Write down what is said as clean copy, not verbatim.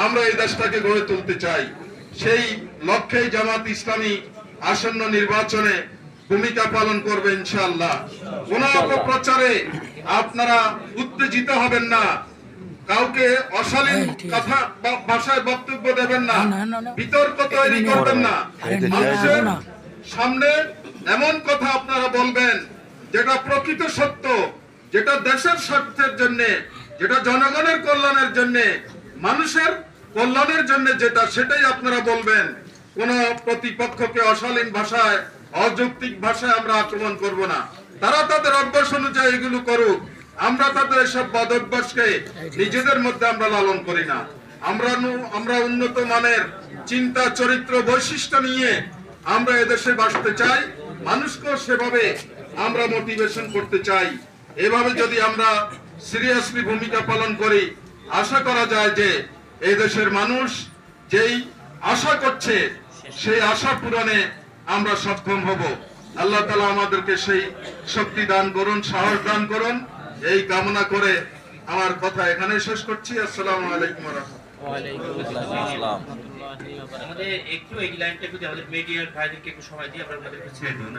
আমরা এই দেশটাকে গড়ে তুলতে চাই। সেই লক্ষ্যেই জামাত ইসলামী আসন্ন নির্বাচনে ভূমিকা পালন করবে ইনশাআল্লাহ। কোন অপপ্রচারে আপনারা উত্তেজিত হবেন না, কাউকে অশালীন কথা ভাষায় বক্তব্য দেবেন না, বিতর্ক তৈরি করবেন না। মানুষের সামনে এমন কথা আপনারা বলবেন যেটা প্রকৃত সত্য, যেটা দেশের স্বার্থের জন্য, যেটা জনগণের কল্যাণের জন্য, মানুষের কল্যাণের জন্য, যেটা সেটাই আপনারা বলবেন। কোন প্রতিপক্ষকে অশালীন ভাষায়, অযৌক্তিক ভাষায় আমরা আক্রমণ করব না। তারা তাদের অভ্যাস অনুযায়ী এগুলো করুক, আমরা তাদের এসব বদ অভ্যাসকে নিজেদের মধ্যে আমরা লালন করি না। আমরা উন্নত মানের চিন্তা, চরিত্র, বৈশিষ্ট্য নিয়ে আমরা এদেশে বাঁচতে চাই। মানুষকে সেভাবে আমরা মোটিভেশন করতে চাই। এভাবে যদি আমরা সিরিয়াসলি ভূমিকা পালন করি, আশা করা যায় যে এই দেশের মানুষ যেই আশা করছে সেই আশা পূরণে আমরা সক্ষম হব। আল্লাহ তাআলা আমাদেরকে সেই শক্তি দান করুন, সাহস দান করুন, এই কামনা করে আমার কথা এখানে শেষ করছি। আসসালামু আলাইকুম ওয়া রাহমাতুল্লাহ। আমাদের একটু এই লাইনটা আমাদের মিডিয়ার ভাইদেরকে একটু সময় দিয়ে আমরা ছেড়ে দিই।